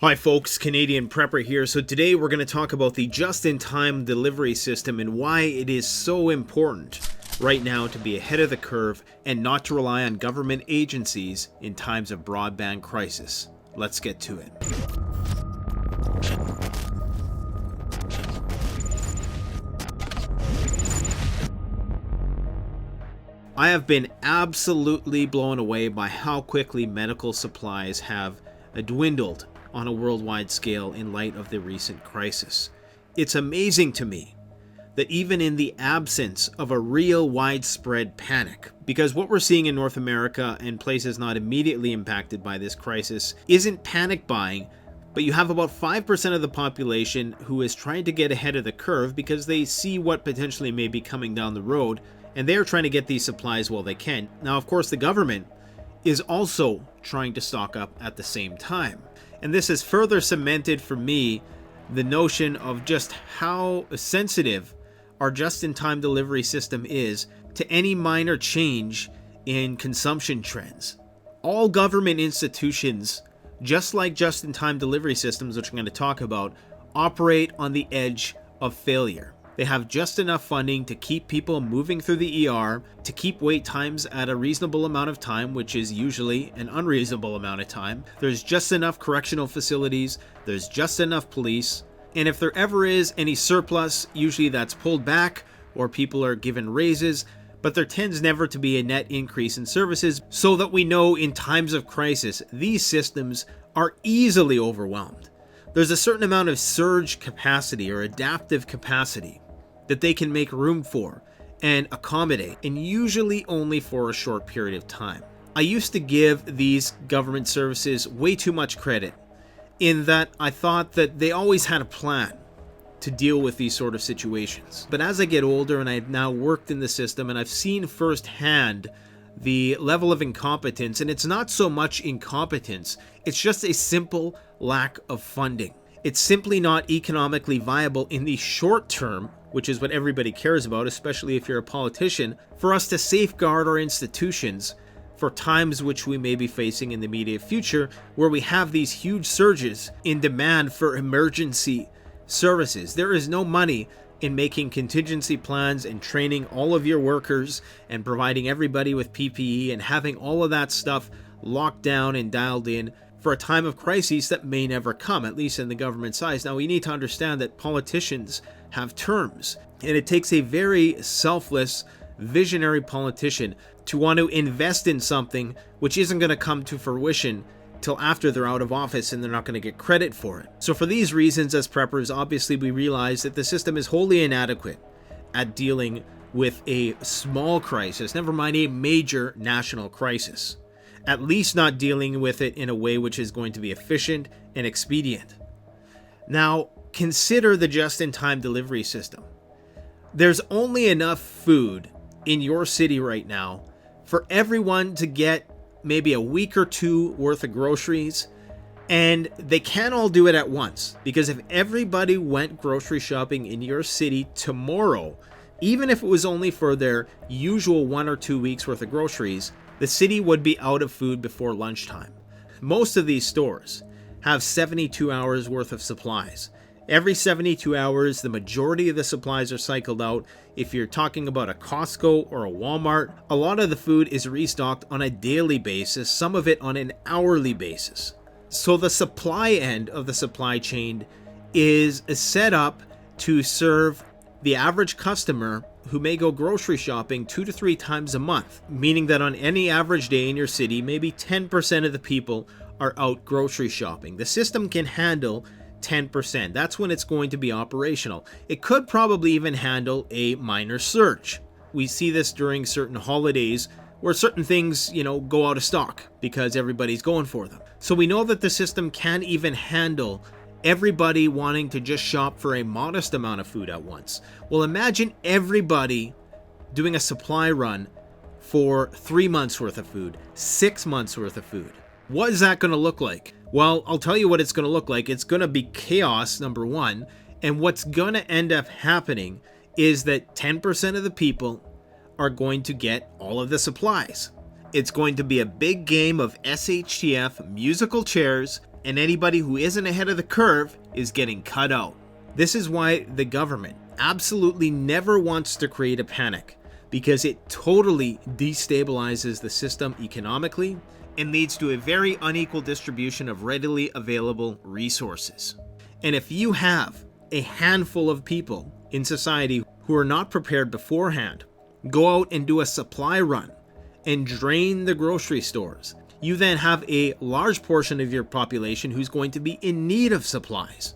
Hi folks, Canadian Prepper here. So today we're going to talk about the just-in-time delivery system and why it is so important right now to be ahead of the curve and not to rely on government agencies in times of broadband crisis. Let's get to it. I have been absolutely blown away by how quickly medical supplies have dwindled on a worldwide scale in light of the recent crisis. It's amazing to me that even in the absence of a real widespread panic, because what we're seeing in North America and places not immediately impacted by this crisis isn't panic buying, but you have about 5% of the population who is trying to get ahead of the curve because they see what potentially may be coming down the road, and they're trying to get these supplies while they can. Now, of course, the government is also trying to stock up at the same time. And this has further cemented for me the notion of just how sensitive our just-in-time delivery system is to any minor change in consumption trends. All government institutions, just like just-in-time delivery systems, which I'm going to talk about, operate on the edge of failure. They have just enough funding to keep people moving through the ER, to keep wait times at a reasonable amount of time, which is usually an unreasonable amount of time. There's just enough correctional facilities, there's just enough police, and if there ever is any surplus, usually that's pulled back or people are given raises, but there tends never to be a net increase in services, so that we know in times of crisis, these systems are easily overwhelmed. There's a certain amount of surge capacity or adaptive capacity that they can make room for and accommodate, and usually only for a short period of time. I used to give these government services way too much credit in that I thought that they always had a plan to deal with these sort of situations. But as I get older and I've now worked in the system and I've seen firsthand the level of incompetence, and it's not so much incompetence, it's just a simple lack of funding. It's simply not economically viable in the short term, which is what everybody cares about, especially if you're a politician, for us to safeguard our institutions for times which we may be facing in the immediate future, where we have these huge surges in demand for emergency services. There is no money in making contingency plans and training all of your workers and providing everybody with PPE and having all of that stuff locked down and dialed in for a time of crisis that may never come, at least in the government size. Now, we need to understand that politicians have terms, and it takes a very selfless, visionary politician to want to invest in something which isn't going to come to fruition till after they're out of office, and they're not going to get credit for it. So for these reasons, as preppers, obviously we realize that the system is wholly inadequate at dealing with a small crisis, never mind a major national crisis. At least not dealing with it in a way which is going to be efficient and expedient. Now, consider the just-in-time delivery system. There's only enough food in your city right now for everyone to get maybe a week or two worth of groceries, and they can't all do it at once, because if everybody went grocery shopping in your city tomorrow, even if it was only for their usual 1 or 2 weeks worth of groceries, the city would be out of food before lunchtime. Most of these stores have 72 hours worth of supplies. Every 72 hours, the majority of the supplies are cycled out. If you're talking about a Costco or a Walmart, a lot of the food is restocked on a daily basis, some of it on an hourly basis. So the supply end of the supply chain is set up to serve the average customer who may go grocery shopping 2 to 3 times a month, meaning that on any average day in your city, maybe 10% of the people are out grocery shopping. The system can handle 10%. That's when it's going to be operational. It could probably even handle a minor surge. We see this during certain holidays where certain things, go out of stock because everybody's going for them. So we know that the system can even handle everybody wanting to just shop for a modest amount of food at once. Well, imagine everybody doing a supply run for 3 months worth of food, 6 months worth of food. What is that going to look like? Well, I'll tell you what it's going to look like. It's going to be chaos, number one. And what's going to end up happening is that 10% of the people are going to get all of the supplies. It's going to be a big game of SHTF musical chairs, and anybody who isn't ahead of the curve is getting cut out. This is why the government absolutely never wants to create a panic, because it totally destabilizes the system economically and leads to a very unequal distribution of readily available resources. And if you have a handful of people in society who are not prepared beforehand, go out and do a supply run and drain the grocery stores, you then have a large portion of your population who's going to be in need of supplies.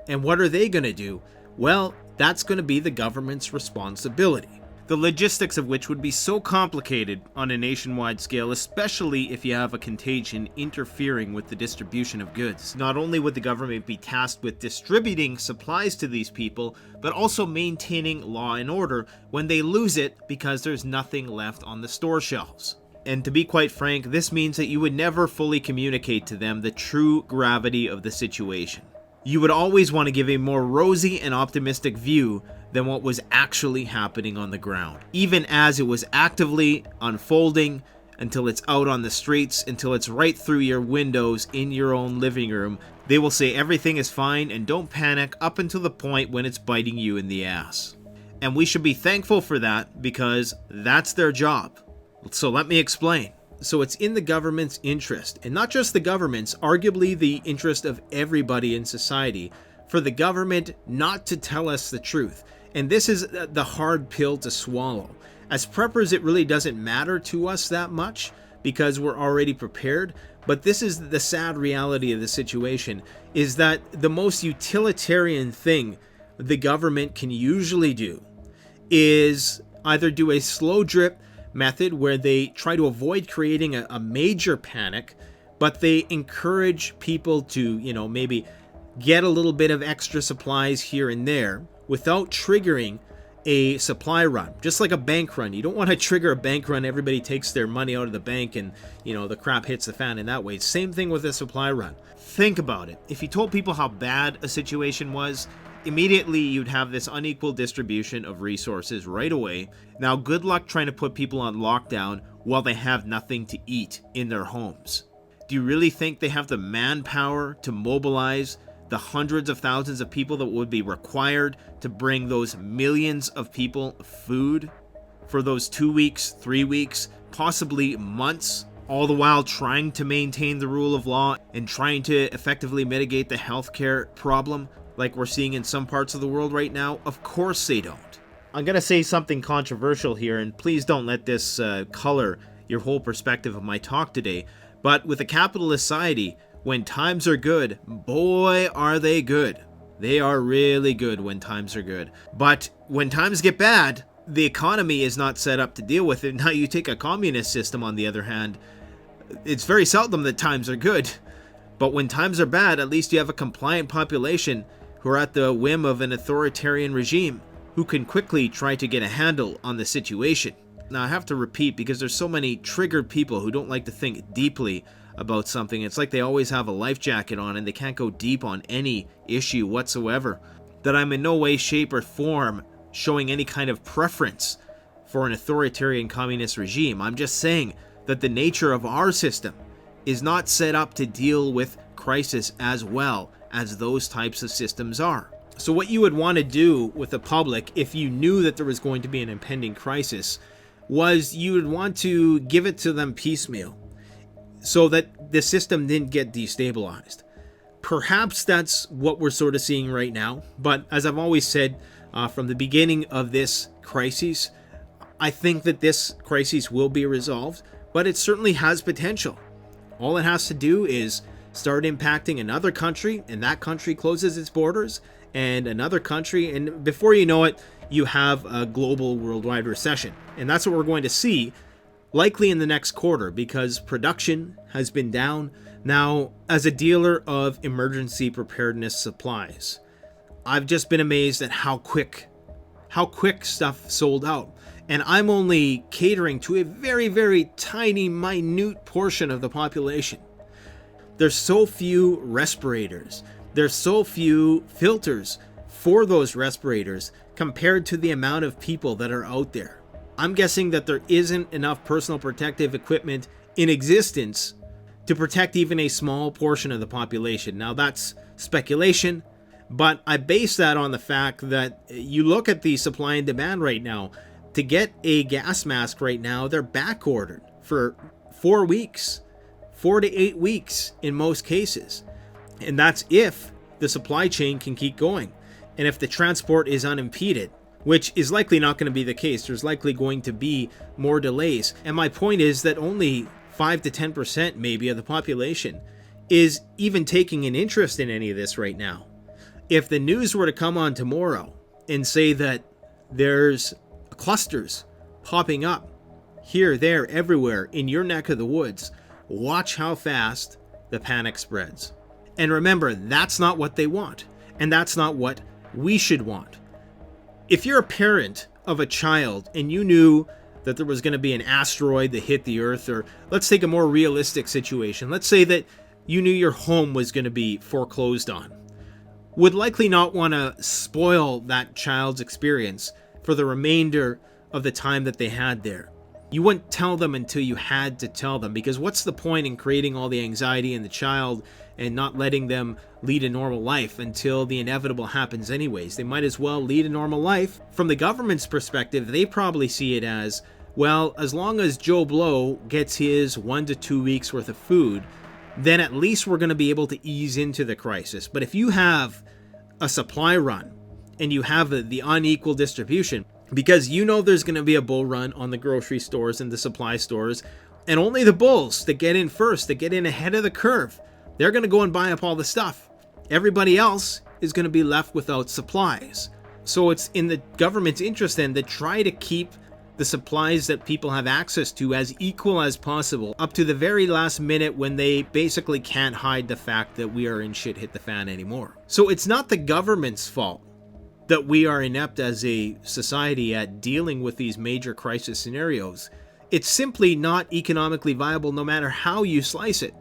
And what are they going to do? Well, that's going to be the government's responsibility. The logistics of which would be so complicated on a nationwide scale, especially if you have a contagion interfering with the distribution of goods. Not only would the government be tasked with distributing supplies to these people, but also maintaining law and order when they lose it because there's nothing left on the store shelves. And to be quite frank, this means that you would never fully communicate to them the true gravity of the situation. You would always want to give a more rosy and optimistic view than what was actually happening on the ground, even as it was actively unfolding until it's out on the streets, until it's right through your windows in your own living room. They will say everything is fine and don't panic up until the point when it's biting you in the ass. And we should be thankful for that, because that's their job. So let me explain. So it's in the government's interest, and not just the government's, arguably the interest of everybody in society, for the government not to tell us the truth. And this is the hard pill to swallow. As preppers, it really doesn't matter to us that much because we're already prepared. But this is the sad reality of the situation, is that the most utilitarian thing the government can usually do is either do a slow drip method where they try to avoid creating a major panic, but they encourage people to, maybe get a little bit of extra supplies here and there without triggering a supply run. Just like a bank run. You don't want to trigger a bank run. Everybody takes their money out of the bank and, the crap hits the fan in that way. Same thing with a supply run. Think about it. If you told people how bad a situation was, immediately you'd have this unequal distribution of resources right away. Now, good luck trying to put people on lockdown while they have nothing to eat in their homes. Do you really think they have the manpower to mobilize the hundreds of thousands of people that would be required to bring those millions of people food for those 2 weeks, 3 weeks, possibly months, all the while trying to maintain the rule of law and trying to effectively mitigate the healthcare problem like we're seeing in some parts of the world right now? Of course they don't. I'm going to say something controversial here, and please don't let this color your whole perspective of my talk today. But with a capitalist society, when times are good, boy, are they good. They are really good when times are good. But when times get bad, the economy is not set up to deal with it. Now, you take a communist system, on the other hand, it's very seldom that times are good. But when times are bad, at least you have a compliant population who are at the whim of an authoritarian regime who can quickly try to get a handle on the situation. Now, I have to repeat, because there's so many triggered people who don't like to think deeply about something. It's like they always have a life jacket on and they can't go deep on any issue whatsoever, that I'm in no way, shape, or form showing any kind of preference for an authoritarian communist regime. I'm just saying that the nature of our system is not set up to deal with crisis as well as those types of systems are. So what you would want to do with the public, if you knew that there was going to be an impending crisis, was you would want to give it to them piecemeal so that the system didn't get destabilized. Perhaps that's what we're sort of seeing right now. But as I've always said from the beginning of this crisis, I think that this crisis will be resolved, but it certainly has potential. All it has to do is start impacting another country, and that country closes its borders, and another country, and before you know it, you have a global worldwide recession. And that's what we're going to see likely in the next quarter, because production has been down. Now, as a dealer of emergency preparedness supplies, I've just been amazed at how quick stuff sold out. And I'm only catering to a very, very tiny, minute portion of the population. There's so few respirators. There's so few filters for those respirators compared to the amount of people that are out there. I'm guessing that there isn't enough personal protective equipment in existence to protect even a small portion of the population. Now that's speculation, but I base that on the fact that you look at the supply and demand right now. To get a gas mask right now, they're back ordered for 4 weeks, 4 to 8 weeks in most cases. And that's if the supply chain can keep going and if the transport is unimpeded, which is likely not going to be the case. There's likely going to be more delays. And my point is that only 5 to 10% maybe of the population is even taking an interest in any of this right now. If the news were to come on tomorrow and say that there's clusters popping up here, there, everywhere in your neck of the woods, watch how fast the panic spreads. And remember, that's not what they want. And that's not what we should want. If you're a parent of a child and you knew that there was going to be an asteroid that hit the Earth, or let's take a more realistic situation. Let's say that you knew your home was going to be foreclosed on. Would likely not want to spoil that child's experience for the remainder of the time that they had there. You wouldn't tell them until you had to tell them, because what's the point in creating all the anxiety in the child and not letting them lead a normal life until the inevitable happens anyways? They might as well lead a normal life. From the government's perspective, they probably see it as, well, as long as Joe Blow gets his 1 to 2 weeks worth of food, then at least we're going to be able to ease into the crisis. But if you have a supply run and you have the unequal distribution, because you know there's going to be a bull run on the grocery stores and the supply stores, and only the bulls that get in first, that get in ahead of the curve, they're going to go and buy up all the stuff. Everybody else is going to be left without supplies. So it's in the government's interest then to try to keep the supplies that people have access to as equal as possible up to the very last minute, when they basically can't hide the fact that we are in shit hit the fan anymore. So it's not the government's fault that we are inept as a society at dealing with these major crisis scenarios. It's simply not economically viable no matter how you slice it.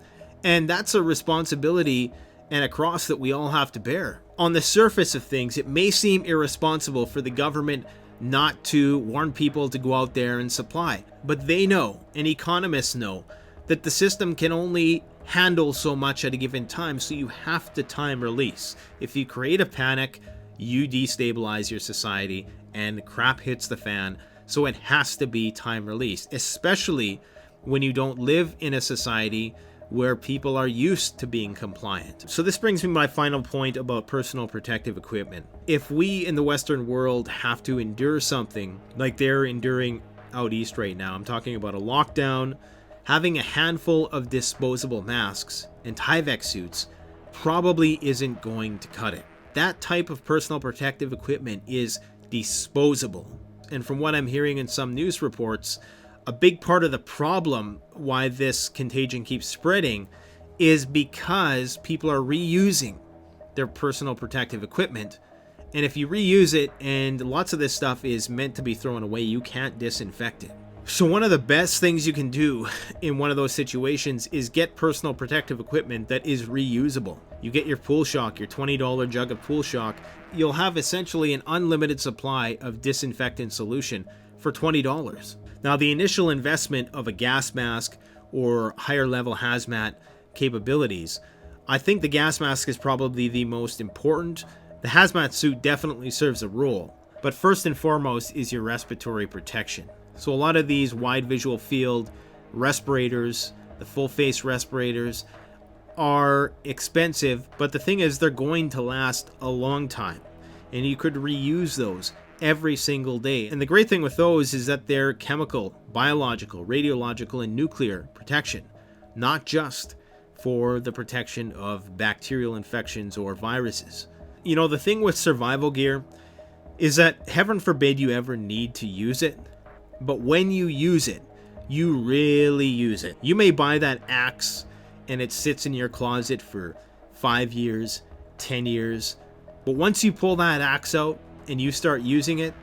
And that's a responsibility and a cross that we all have to bear. On the surface of things, it may seem irresponsible for the government not to warn people to go out there and supply. But they know, and economists know, that the system can only handle so much at a given time, so you have to time release. If you create a panic, you destabilize your society and crap hits the fan. So it has to be time released, especially when you don't live in a society where people are used to being compliant. So this brings me to my final point about personal protective equipment. If we in the Western world have to endure something like they're enduring out east right now, I'm talking about a lockdown, having a handful of disposable masks and Tyvek suits probably isn't going to cut it. That type of personal protective equipment is disposable. And from what I'm hearing in some news reports, a big part of the problem why this contagion keeps spreading is because people are reusing their personal protective equipment. And if you reuse it and lots of this stuff is meant to be thrown away, you can't disinfect it. So one of the best things you can do in one of those situations is get personal protective equipment that is reusable. You get your pool shock, your $20 jug of pool shock. You'll have essentially an unlimited supply of disinfectant solution for $20. Now, the initial investment of a gas mask or higher level hazmat capabilities, I think the gas mask is probably the most important. The hazmat suit definitely serves a role, but first and foremost is your respiratory protection. So a lot of these wide visual field respirators, the full face respirators, are expensive, but the thing is they're going to last a long time, and you could reuse those every single day. And the great thing with those is that they're chemical, biological, radiological, and nuclear protection, not just for the protection of bacterial infections or viruses. You know, the thing with survival gear is that heaven forbid you ever need to use it, but when you use it, you really use it. You may buy that axe and it sits in your closet for 5 years, 10 years, but once you pull that axe out and you start using it,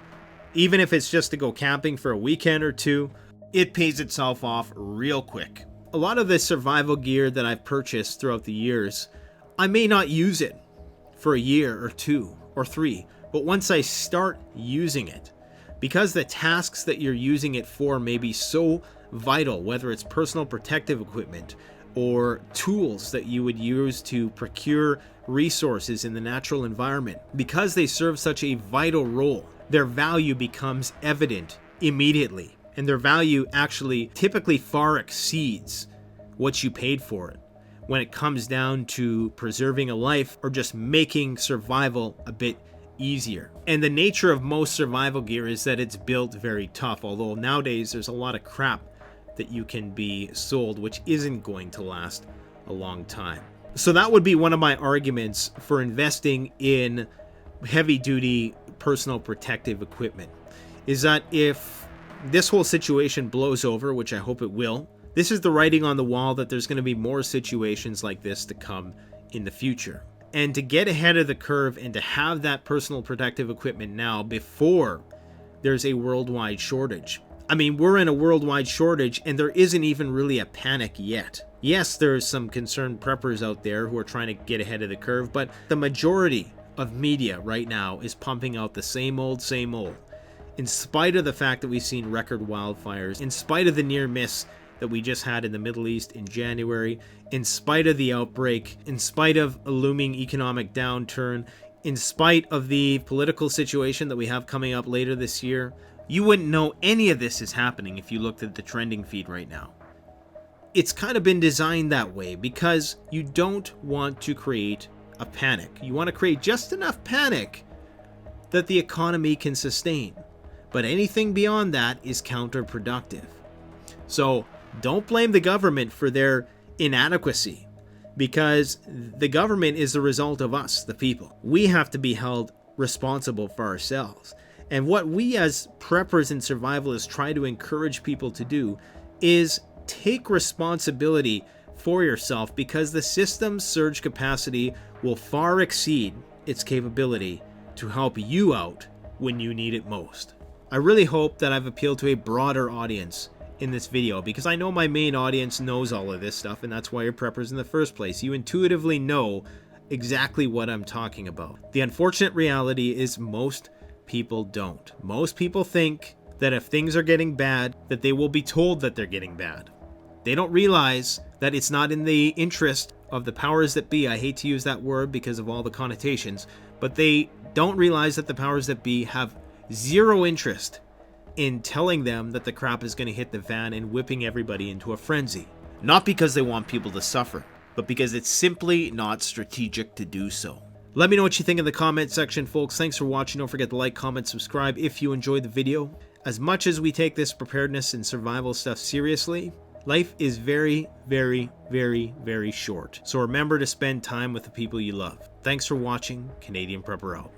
even if it's just to go camping for a weekend or two, it pays itself off real quick. A lot of the survival gear that I've purchased throughout the years, I may not use it for a year or 2 or 3, but once I start using it, because the tasks that you're using it for may be so vital, whether it's personal protective equipment, or tools that you would use to procure resources in the natural environment. Because they serve such a vital role, their value becomes evident immediately, and their value actually typically far exceeds what you paid for it when it comes down to preserving a life or just making survival a bit easier. And the nature of most survival gear is that it's built very tough, although nowadays there's a lot of crap that you can be sold which isn't going to last a long time. So that would be one of my arguments for investing in heavy duty personal protective equipment, is that if this whole situation blows over, which I hope it will, this is the writing on the wall that there's going to be more situations like this to come in the future. And to get ahead of the curve and to have that personal protective equipment now before there's a worldwide shortage. I mean, we're in a worldwide shortage and there isn't even really a panic yet. Yes, there's some concerned preppers out there who are trying to get ahead of the curve, but the majority of media right now is pumping out the same old, in spite of the fact that we've seen record wildfires, in spite of the near miss that we just had in the Middle East in January, in spite of the outbreak, in spite of a looming economic downturn, in spite of the political situation that we have coming up later this year. You wouldn't know any of this is happening if you looked at the trending feed right now. It's kind of been designed that way because you don't want to create a panic. You want to create just enough panic that the economy can sustain. But anything beyond that is counterproductive. So don't blame the government for their inadequacy, because the government is the result of us, the people. We have to be held responsible for ourselves. And what we as preppers and survivalists try to encourage people to do is take responsibility for yourself, because the system's surge capacity will far exceed its capability to help you out when you need it most. I really hope that I've appealed to a broader audience in this video, because I know my main audience knows all of this stuff, and that's why you're preppers in the first place. You intuitively know exactly what I'm talking about. The unfortunate reality is most people don't. Most people think that if things are getting bad, that they will be told that they're getting bad. They don't realize that it's not in the interest of the powers that be. I hate to use that word because of all the connotations, but they don't realize that the powers that be have zero interest in telling them that the crap is going to hit the fan and whipping everybody into a frenzy. Not because they want people to suffer, but because it's simply not strategic to do so. Let me know what you think in the comment section, folks. Thanks for watching. Don't forget to like, comment, subscribe if you enjoyed the video. As much as we take this preparedness and survival stuff seriously, life is very, very, very, very short. So remember to spend time with the people you love. Thanks for watching. Canadian Prepper out.